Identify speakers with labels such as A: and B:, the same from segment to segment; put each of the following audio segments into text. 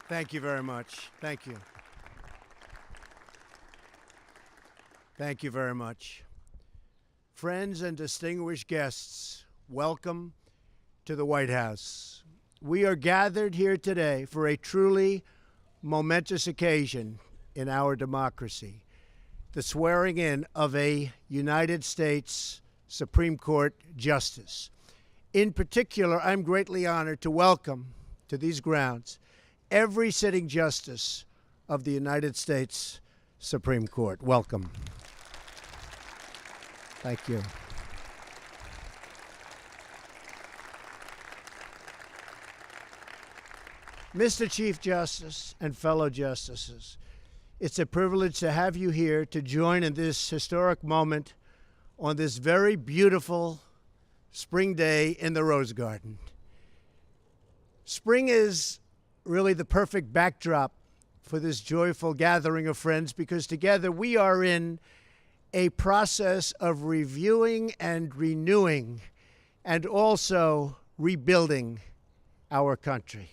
A: Thank you very much. Thank you. Thank you very much. Friends and distinguished guests, welcome to the White House. We are gathered here today for a truly momentous occasion in our democracy, the swearing in of a United States Supreme Court justice. In particular, I'm greatly honored to welcome to these grounds every sitting justice of the United States Supreme Court. Welcome. Thank you. Mr. Chief Justice and fellow justices, it's a privilege to have you here to join in this historic moment on this very beautiful spring day in the Rose Garden. Spring is really the perfect backdrop for this joyful gathering of friends because together we are in a process of reviewing and renewing and also rebuilding our country.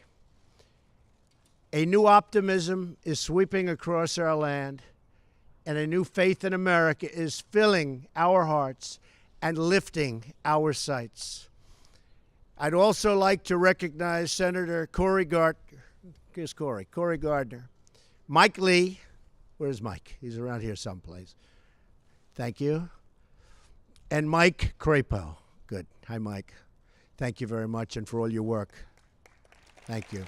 A: A new optimism is sweeping across our land, and a new faith in America is filling our hearts and lifting our sights. I'd also like to recognize Senator Cory Gardner. Here's Cory. Cory Gardner. Mike Lee. Where's Mike? He's around here someplace. Thank you. And Mike Crapo. Good. Hi, Mike. Thank you very much and for all your work. Thank you.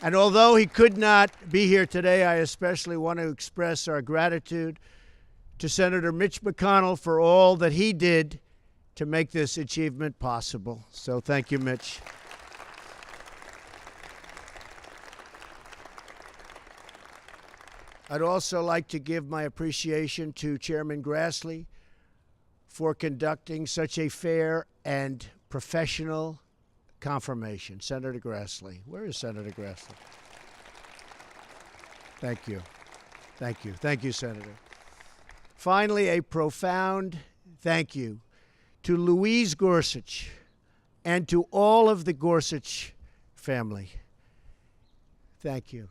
A: And although he could not be here today, I especially want to express our gratitude to Senator Mitch McConnell for all that he did to make this achievement possible. So thank you, Mitch. I'd also like to give my appreciation to Chairman Grassley for conducting such a fair and professional confirmation. Senator Grassley. Where is Senator Grassley? Thank you. Thank you. Thank you, Senator. Finally, a profound thank you to Louise Gorsuch and to all of the Gorsuch family. Thank you.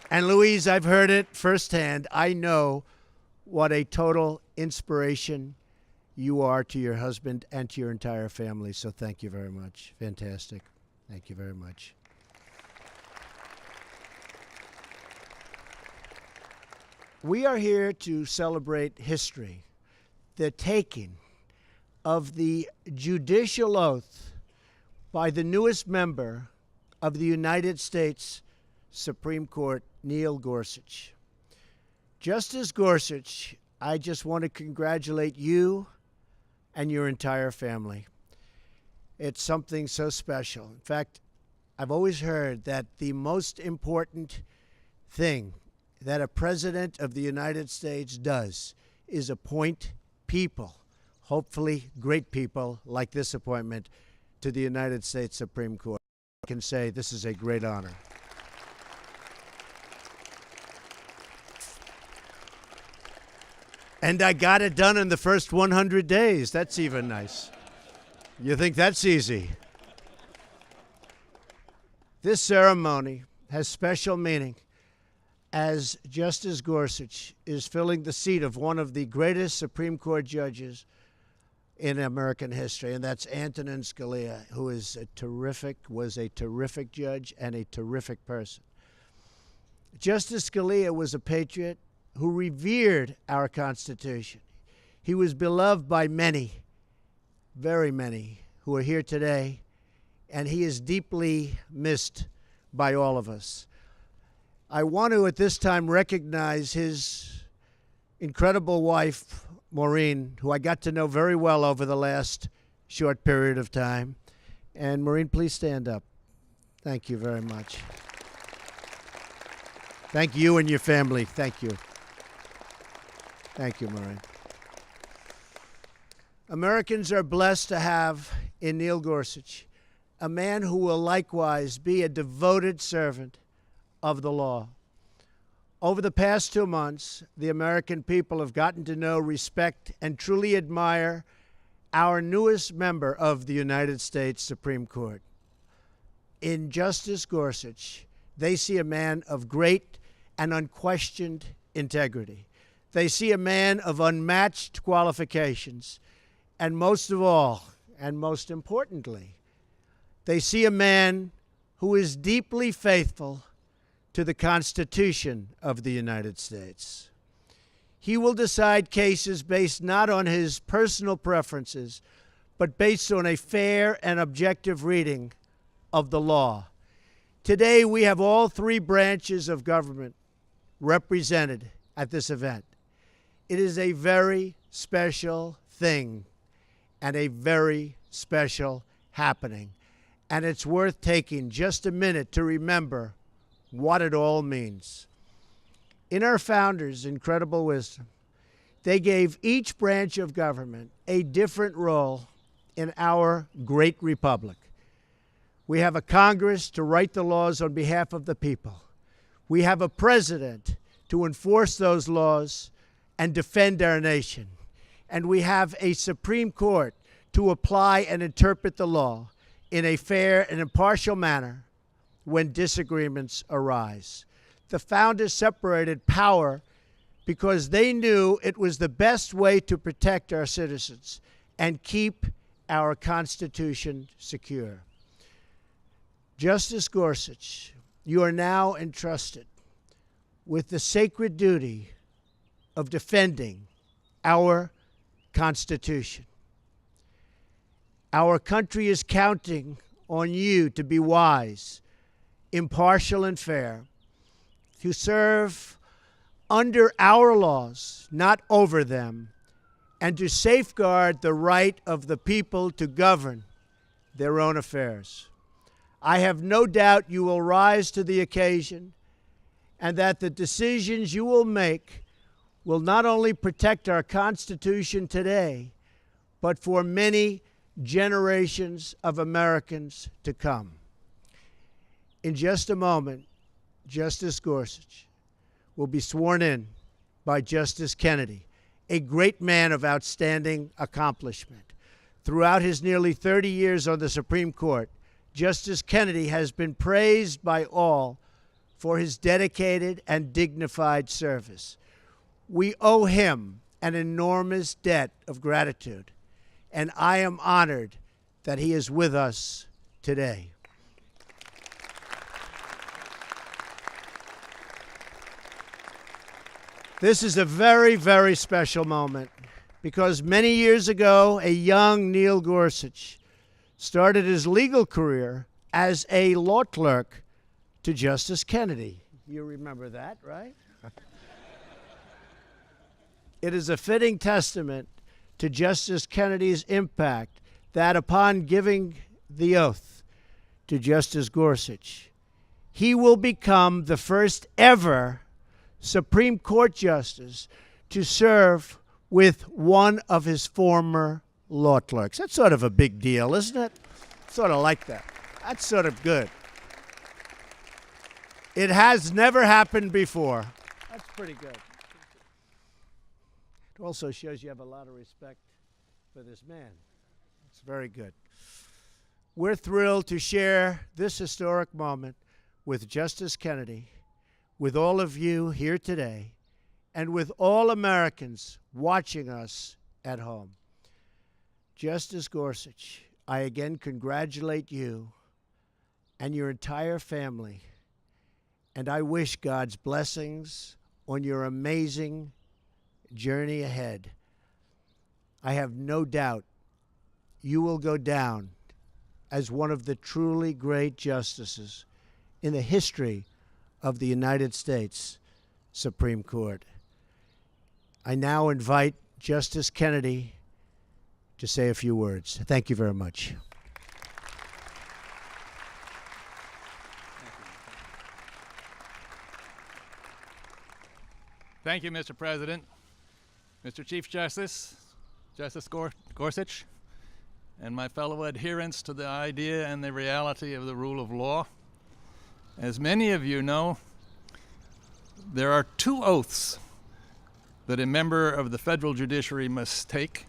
A: And Louise, I've heard it firsthand. I know what a total inspiration you are to your husband and to your entire family. So thank you very much. Fantastic. Thank you very much. We are here to celebrate history, the taking of the judicial oath by the newest member of the United States Supreme Court, Neil Gorsuch. Justice Gorsuch, I just want to congratulate you and your entire family. It's something so special. In fact, I've always heard that the most important thing that a president of the United States does is appoint people, hopefully great people like this appointment, to the United States Supreme Court. I can say this is a great honor. And I got it done in the first 100 days. That's even nice. You think that's easy? This ceremony has special meaning as Justice Gorsuch is filling the seat of one of the greatest Supreme Court judges in American history, and that's Antonin Scalia, who was a terrific judge and a terrific person. Justice Scalia was a patriot who revered our Constitution. He was beloved by many, very many, who are here today, and he is deeply missed by all of us. I want to, at this time, recognize his incredible wife, Maureen, who I got to know very well over the last short period of time. And Maureen, please stand up. Thank you very much. Thank you and your family. Thank you. Thank you, Maureen. Americans are blessed to have in Neil Gorsuch a man who will likewise be a devoted servant of the law. Over the past 2 months, the American people have gotten to know, respect, and truly admire our newest member of the United States Supreme Court. In Justice Gorsuch, they see a man of great and unquestioned integrity. They see a man of unmatched qualifications. And most of all, and most importantly, they see a man who is deeply faithful to the Constitution of the United States. He will decide cases based not on his personal preferences, but based on a fair and objective reading of the law. Today, we have all three branches of government represented at this event. It is a very special thing and a very special happening. And it's worth taking just a minute to remember what it all means. In our founders' incredible wisdom, they gave each branch of government a different role in our great republic. We have a Congress to write the laws on behalf of the people. We have a president to enforce those laws and defend our nation. And we have a Supreme Court to apply and interpret the law in a fair and impartial manner when disagreements arise. The founders separated power because they knew it was the best way to protect our citizens and keep our Constitution secure. Justice Gorsuch, you are now entrusted with the sacred duty of defending our Constitution. Our country is counting on you to be wise, impartial, and fair, to serve under our laws, not over them, and to safeguard the right of the people to govern their own affairs. I have no doubt you will rise to the occasion and that the decisions you will make will not only protect our Constitution today, but for many generations of Americans to come. In just a moment, Justice Gorsuch will be sworn in by Justice Kennedy, a great man of outstanding accomplishment. Throughout his nearly 30 years on the Supreme Court, Justice Kennedy has been praised by all for his dedicated and dignified service. We owe him an enormous debt of gratitude, and I am honored that he is with us today. This is a very, very special moment because many years ago, a young Neil Gorsuch started his legal career as a law clerk to Justice Kennedy. You remember that, right? It is a fitting testament to Justice Kennedy's impact that upon giving the oath to Justice Gorsuch, he will become the first ever Supreme Court justice to serve with one of his former law clerks. That's sort of a big deal, isn't it? Sort of like that. That's sort of good. It has never happened before. That's pretty good. It also shows you have a lot of respect for this man. It's very good. We're thrilled to share this historic moment with Justice Kennedy, with all of you here today, and with all Americans watching us at home. Justice Gorsuch, I again congratulate you and your entire family, and I wish God's blessings on your amazing journey ahead. I have no doubt you will go down as one of the truly great justices in the history of the United States Supreme Court. I now invite Justice Kennedy to say a few words. Thank you very much.
B: Thank you, Mr. President. Mr. Chief Justice, Justice Gorsuch, and my fellow adherents to the idea and the reality of the rule of law. As many of you know, There are two oaths that a member of the federal judiciary must take.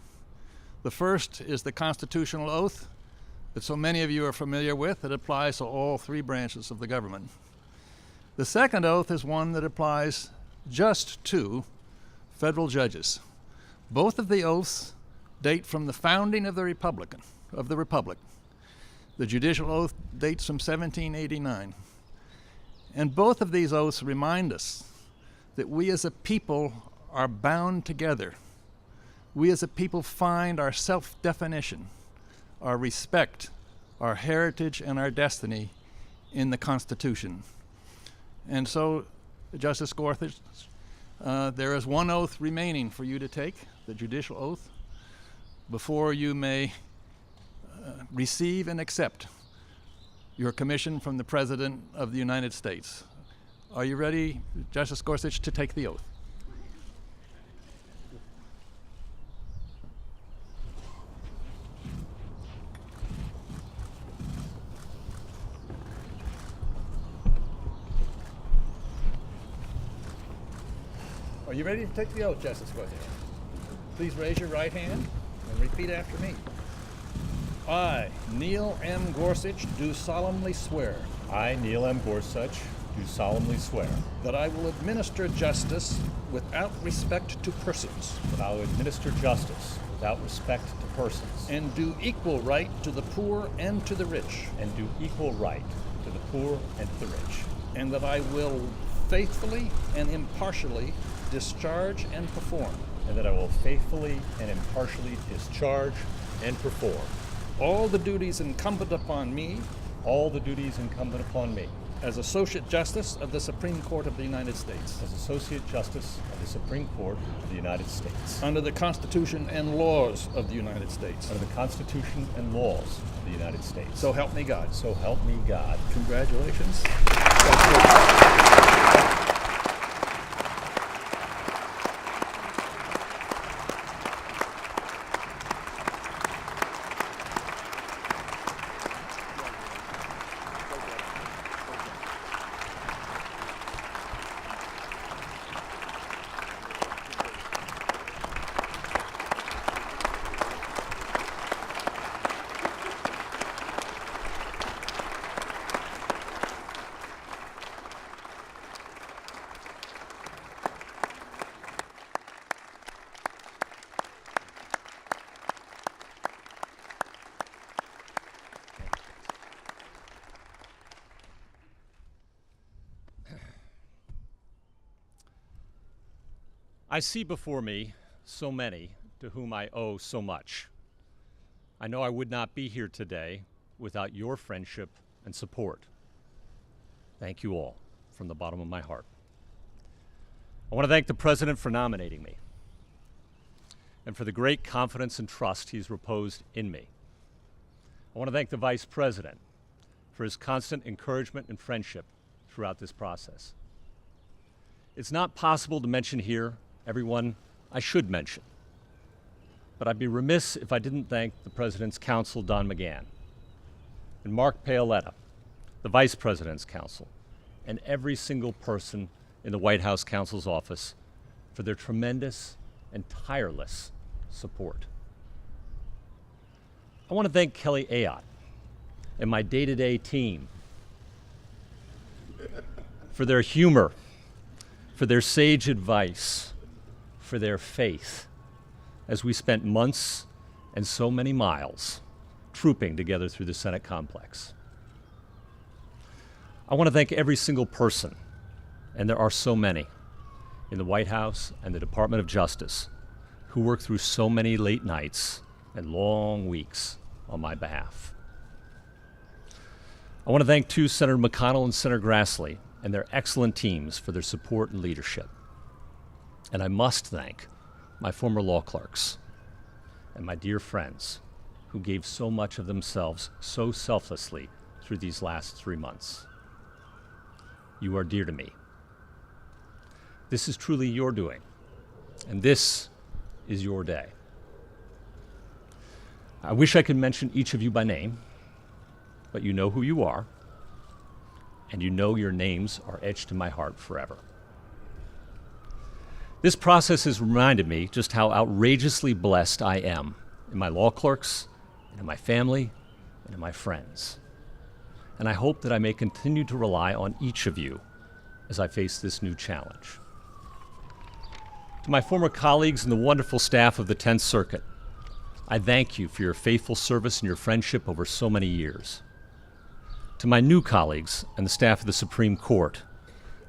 B: The first is the constitutional oath that so many of you are familiar with. It applies to all three branches of the government. The second oath is one that applies just to federal judges. Both of the oaths date from the founding of the Republic. The judicial oath dates from 1789. And both of these oaths remind us that we as a people are bound together. We as a people find our self-definition, our respect, our heritage, and our destiny in the Constitution. And so, Justice Gorsuch, there is one oath remaining for you to take, the judicial oath, before you may receive and accept your commission from the President of the United States. Are you ready, Justice Gorsuch, to take the oath? Are you ready to take the oath, Justice Gorsuch? Please raise your right hand and repeat after me. I, Neil M. Gorsuch, do solemnly swear
C: I, Neil M. Gorsuch, do solemnly swear
B: that I will administer justice without respect to persons
C: that I will administer justice without respect to persons
B: and do equal right to the poor and to the rich,
C: and do equal right to the poor and to the rich,
B: and that I will faithfully and impartially discharge and perform
C: and that I will faithfully and impartially discharge and perform
B: all the duties incumbent upon me
C: all the duties incumbent upon me
B: as Associate Justice of the Supreme Court of the United States,
C: as Associate Justice of the Supreme Court of the United States,
B: under the Constitution and laws of the United States.
C: under the Constitution and laws of the United States.
B: So help me God.
C: So help me God.
B: Congratulations.
C: I see before me so many to whom I owe so much. I know I would not be here today without your friendship and support. Thank you all from the bottom of my heart. I want to thank the President for nominating me and for the great confidence and trust he's reposed in me. I want to thank the Vice President for his constant encouragement and friendship throughout this process. It's not possible to mention here everyone I should mention, but I'd be remiss if I didn't thank the President's counsel, Don McGahn, and Mark Paoletta, the Vice President's counsel, and every single person in the White House counsel's office for their tremendous and tireless support. I want to thank Kelly Ayotte and my day-to-day team for their humor, for their sage advice, for their faith, as we spent months and so many miles trooping together through the Senate complex. I want to thank every single person, and there are so many, in the White House and the Department of Justice who worked through so many late nights and long weeks on my behalf. I want to thank too Senator McConnell and Senator Grassley and their excellent teams for their support and leadership. And I must thank my former law clerks and my dear friends who gave so much of themselves so selflessly through these last 3 months. You are dear to me. This is truly your doing, and this is your day. I wish I could mention each of you by name, but you know who you are, and you know your names are etched in my heart forever. This process has reminded me just how outrageously blessed I am in my law clerks, and in my family, and in my friends. And I hope that I may continue to rely on each of you as I face this new challenge. To my former colleagues and the wonderful staff of the 10th Circuit, I thank you for your faithful service and your friendship over so many years. To my new colleagues and the staff of the Supreme Court,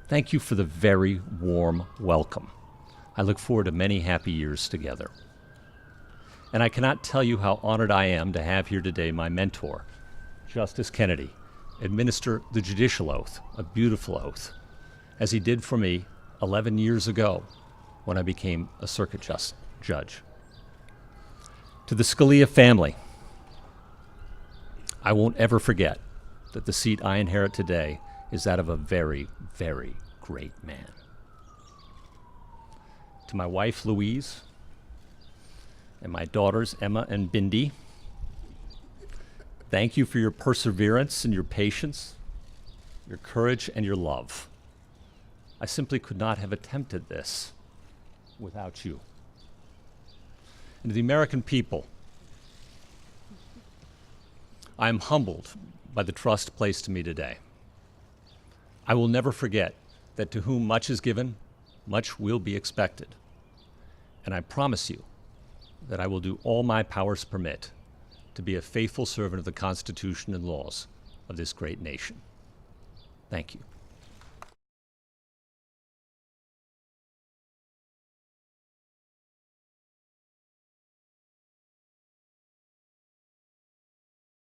C: thank you for the very warm welcome. I look forward to many happy years together. And I cannot tell you how honored I am to have here today my mentor, Justice Kennedy, administer the judicial oath, a beautiful oath, as he did for me 11 years ago when I became a circuit judge. To the Scalia family, I won't ever forget that the seat I inherit today is that of a very, very great man. To my wife, Louise, and my daughters, Emma and Bindi, thank you for your perseverance and your patience, your courage and your love. I simply could not have attempted this without you. And to the American people, I am humbled by the trust placed in me today. I will never forget that to whom much is given, much will be expected. And I promise you that I will do all my powers permit to be a faithful servant of the Constitution and laws of this great nation. Thank you.